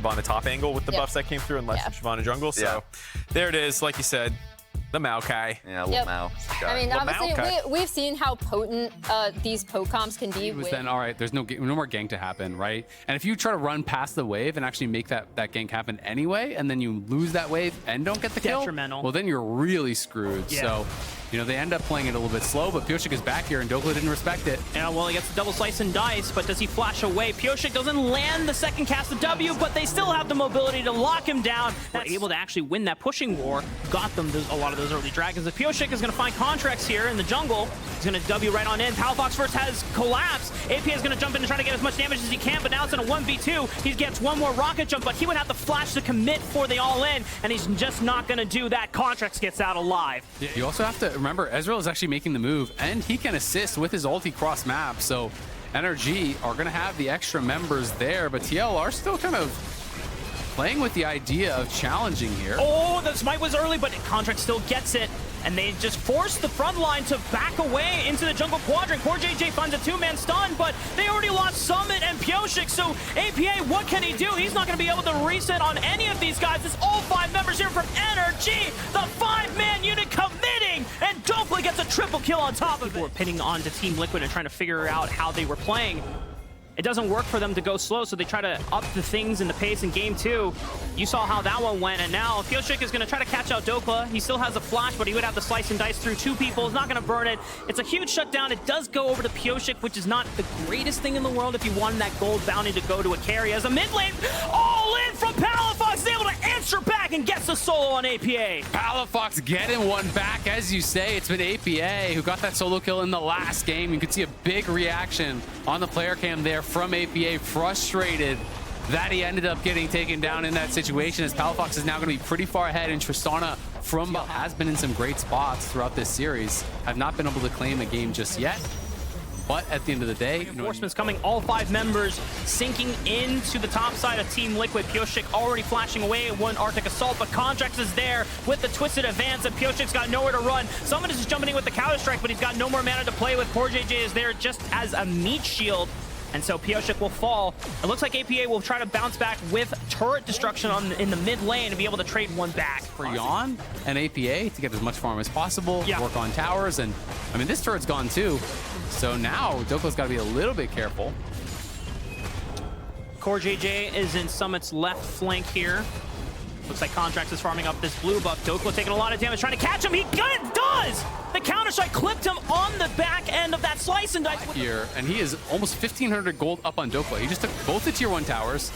Shyvana top angle with the buffs that came through and less Shyvana jungle. So there it is, like you said, the Maokai. Yeah, little Mao. I mean, obviously, we've seen how potent these poke comps can be. Then, all right, there's no more gank to happen, right? And if you try to run past the wave and actually make that gank happen anyway, and then you lose that wave and don't get the kill, well, then you're really screwed. So, you know, they end up playing it a little bit slow, but Pyosik is back here, and Dokla didn't respect it. Yeah, well, he gets the double slice and dice, but does he flash away? Pyosik doesn't land the second cast of W, but they still have the mobility to lock him down. They're able to actually win that pushing war, got them a lot of those early dragons. If Pyosik is going to find contracts here in the jungle, he's going to W right on in. PalaFox first has collapsed. AP is going to jump in and try to get as much damage as he can, but now it's in a 1v2. He gets one more rocket jump, but he would have to flash to commit for the all-in, and he's just not going to do that. Contracts gets out alive. Yeah, you also have to remember, Ezreal is actually making the move, and he can assist with his ulti cross map, so NRG are going to have the extra members there, but TL are still kind of playing with the idea of challenging here. Oh, the smite was early, but Contract still gets it. And they just forced the front line to back away into the jungle quadrant. CoreJJ finds a two-man stun, but they already lost Summit and Pyosik, so APA, what can he do? He's not going to be able to reset on any of these guys. It's all 5 members here from NRG, the 5-man unit committing, and Dokla gets a triple kill on top of it. We're pinning on to Team Liquid and trying to figure out how they were playing. It doesn't work for them to go slow, so they try to up the things in the pace in game 2. You saw how that one went, and now Pyosik is going to try to catch out Dokla. He still has a flash, but he would have to slice and dice through 2 people. He's not going to burn it. It's a huge shutdown. It does go over to Pyosik, which is not the greatest thing in the world if you wanted that gold bounty to go to a carry. As a mid lane, all in from PalaFox, is able to answer back and gets the solo on APA. PalaFox getting one back, as you say. It's been APA who got that solo kill in the last game. You could see a big reaction on the player cam there from APA, frustrated that he ended up getting taken down in that situation, as PalaFox is now going to be pretty far ahead, and Tristana from has been in some great spots throughout this series. Have not been able to claim a game just yet, but at the end of the day, reinforcements coming, all 5 members sinking into the top side of Team Liquid. Pyosik already flashing away at one Arctic Assault, but Contracts is there with the twisted advance, and Pyosik's got nowhere to run. Summon is just jumping in with the counter strike, but he's got no more mana to play with. CoreJJ is there just as a meat shield. And so Pyosik will fall. It looks like APA will try to bounce back with turret destruction in the mid lane and be able to trade one back. For Yon and APA to get as much farm as possible, work on towers, and I mean, this turret's gone too. So now Dokla's got to be a little bit careful. CoreJJ is in Summit's left flank here. Looks like Contracts is farming up this blue buff. Dokla taking a lot of damage, trying to catch him. He does! The counter strike clipped him on the back end of that slice and dice. Here, and he is almost 1,500 gold up on Dokla. He just took both the tier 1 towers,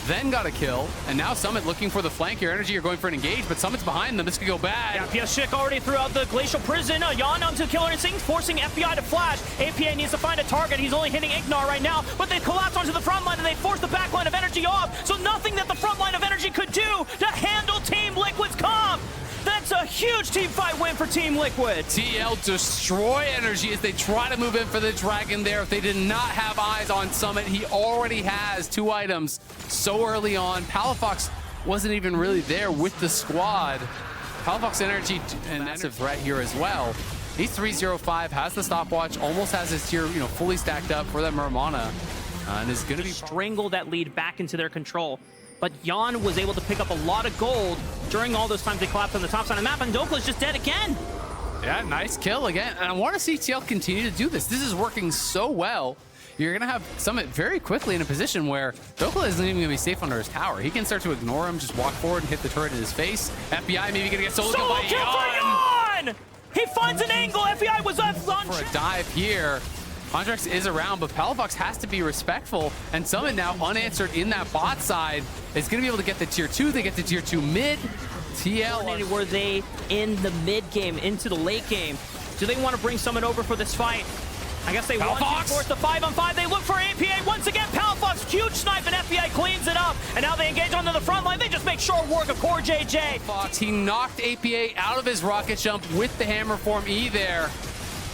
then got a kill, and now Summit looking for the flank here. NRG are going for an engage, but Summit's behind them. This could go bad. Yeah, Pyosik already threw out the Glacial Prison. Yon onto Killer Instinct, forcing FBI to flash. APA needs to find a target. He's only hitting Ignar right now, but they collapse onto the front line, and they force the back line of NRG off, so nothing that the front line of NRG could do to handle Team Liquid's comp. That's a huge team fight win for Team Liquid. TL destroy NRG as they try to move in for the dragon there. If they did not have eyes on Summit, he already has 2 items so early on. PalaFox wasn't even really there with the squad. PalaFox NRG, and massive threat here as well. He's 305, has the stopwatch, almost has his tier, fully stacked up for that Muramana, and is going to be strangle that lead back into their control. But Yon was able to pick up a lot of gold during all those times they collapsed on the top side of the map, and Dokla's just dead again. Yeah, nice kill again. And I want to see TL continue to do this. This is working so well. You're going to have Summit very quickly in a position where Dokla isn't even going to be safe under his tower. He can start to ignore him, just walk forward and hit the turret in his face. FBI maybe going to get solo kill by Yon. He finds an angle. FBI was up for a dive here. Contracts is around, but PalaFox has to be respectful, and Summit now unanswered in that bot side is going to be able to get the tier 2. They get the tier 2 mid. TL. Were they in the mid game, into the late game? Do they want to bring Summit over for this fight? I guess they want to force the 5-on-5. They look for APA once again. PalaFox, huge snipe, and FBI cleans it up. And now they engage onto the front line. They just make short work of CoreJJ. He knocked APA out of his rocket jump with the hammer form E there.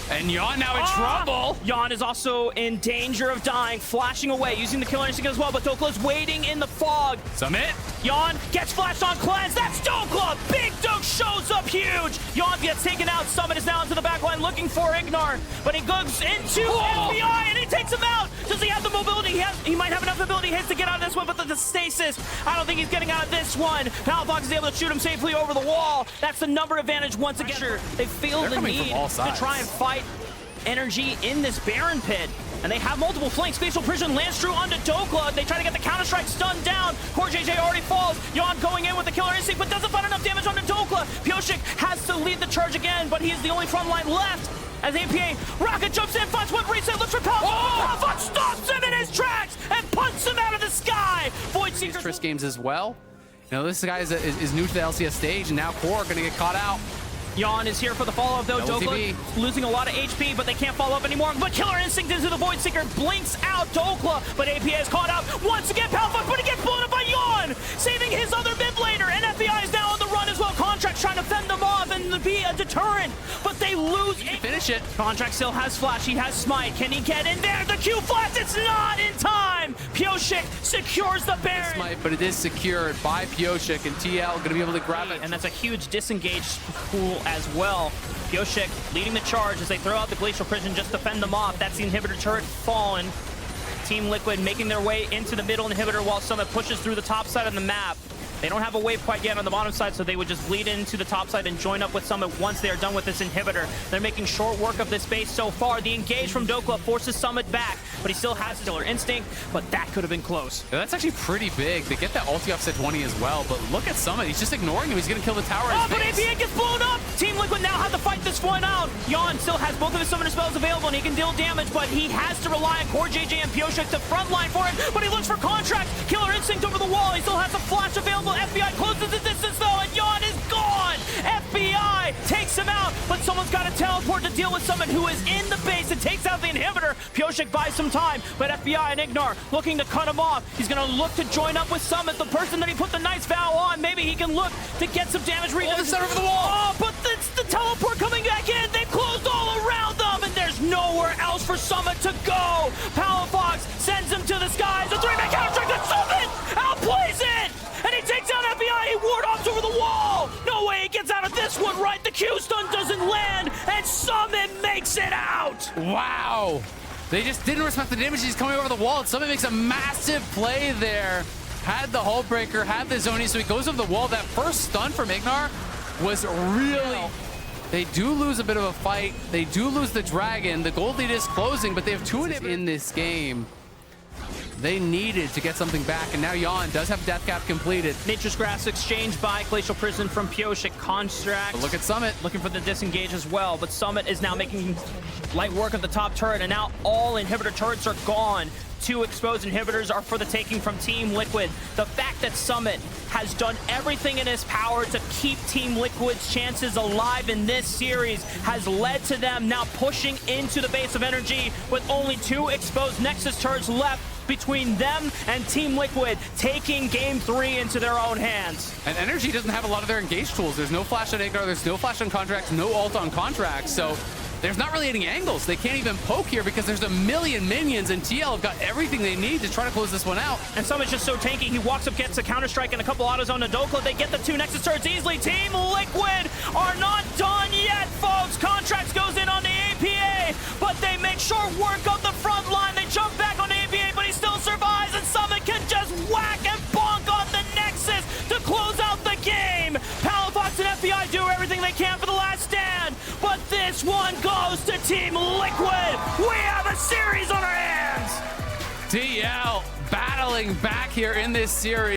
And Yon now in trouble. Yon is also in danger of dying, flashing away, using the killer instinct as well, but Dokla's waiting in the fog. Summit Yawn gets flashed on Cleanse. That's Dokla. Big Doke shows up huge. Yawn gets taken out. Summit is now into the back line looking for Ignar, but he goes into FBI and he takes him out. Does he have the mobility? He might have enough ability hits to get out of this one, but the stasis, I don't think he's getting out of this one. PowerFox is able to shoot him safely over the wall. That's the number advantage once again. They feel the need to try and fight NRG in this Baron pit. And they have multiple flanks. Facial Prison lands true onto Dokla. They try to get the Counter-Strike stunned down. CoreJJ already falls. Yawn going in with the Killer Instinct, but doesn't find enough damage onto Dokla. Pioshik has to lead the charge again, but he is the only front line left. As APA, Rocket jumps in, finds one reset, looks for PowerFox. PowerFox stops him in his tracks and punts him out of the sky. Void Seeker. Triss games as well. You know, this guy is new to the LCS stage, and now Core are going to get caught out. Yawn is here for the follow-up, though. Dokla losing a lot of HP, but they can't follow up anymore. But Killer Instinct into the Void Seeker, blinks out Dokla, but APA is caught out. Once again, PowerFox, but he gets blown up by Yawn, saving his other mid laner. And FBI is now on the run as well. Contract trying to fend them off and be a deterrent, but they lose. Finish it. Contract still has Flash, he has Smite. Can he get in there? The Q flash, it's not in time. Pioshik secures the Baron. Smite, but it is secured by Pioshik, and TL going to be able to grab it. And that's a huge disengaged pool as well. Pioshik leading the charge as they throw out the Glacial Prison just to fend them off. That's the inhibitor turret fallen. Team Liquid making their way into the middle inhibitor while Summit pushes through the top side of the map. They don't have a wave quite yet on the bottom side, so they would just bleed into the top side and join up with Summit once they are done with this inhibitor. They're making short work of this base so far. The engage from Dokla forces Summit back, but he still has Killer Instinct, but that could have been close. Yeah, that's actually pretty big. They get that ulti offset 20 as well, but look at Summit. He's just ignoring him. He's going to kill the tower. But APA gets blown up! Team Liquid now have to fight this one out. Yawn still has both of his summoner spells available, and he can deal damage, but he has to rely on CoreJJ and Pioshik to frontline for him, but he looks for Contract. Killer Instinct over the wall. He still has a flash available. FBI closes the distance though, and Yawn is gone! FBI takes him out, but someone's got to teleport to deal with someone who is in the base and takes out the inhibitor. Pioshik buys some time, but FBI and Ignar looking to cut him off. He's going to look to join up with Summit, the person that he put the Nice Vow on. Maybe he can look to get some damage. The center of the wall! But it's the teleport coming back in. They've closed all around them, and there's nowhere else for Summit to go. PowerFox sends him to the skies. A three-man counter-strike to Summit! Outplays it! And he takes out FBI. He ward offs over the wall. No way he gets out of this one, right? The Q stun doesn't land, and Summit makes it out. Wow. They just didn't respect the damage. He's coming over the wall, and Summit makes a massive play there. Had the Hull Breaker, had the Zoni, so he goes over the wall. That first stun from Ignar was really... They do lose a bit of a fight. They do lose the Dragon. The gold lead is closing, but they have two in this game. They needed to get something back, and now Yawn does have Death Cap completed. Nature's Grass exchanged by Glacial Prison from Pioshik. Contract. But look at Summit. Looking for the disengage as well, but Summit is now making light work of the top turret, and now all inhibitor turrets are gone. 2 exposed inhibitors are for the taking from Team Liquid. The fact that Summit has done everything in his power to keep Team Liquid's chances alive in this series has led to them now pushing into the base of NRG with only 2 exposed Nexus turrets left between them and Team Liquid, taking Game 3 into their own hands. And NRG doesn't have a lot of their engage tools. There's no flash on Ignar, there's no flash on Contracts, no ult on Contracts, so there's not really any angles. They can't even poke here because there's a million minions, and TL have got everything they need to try to close this one out. And Summit's just so tanky. He walks up, gets a Counter-Strike and a couple autos on Dokla. They get the 2 Nexus turrets easily. Team Liquid are not done yet, folks. Contracts goes in on the APA, but they make short work of the front line. They jump back on the APA, but he still survives, and Summit can just whack and bonk on the Nexus to close out the game. PowerFox and FBI do everything they can for the last stand, but this one goes to Team Liquid. We have a series on our hands. TL battling back here in this series.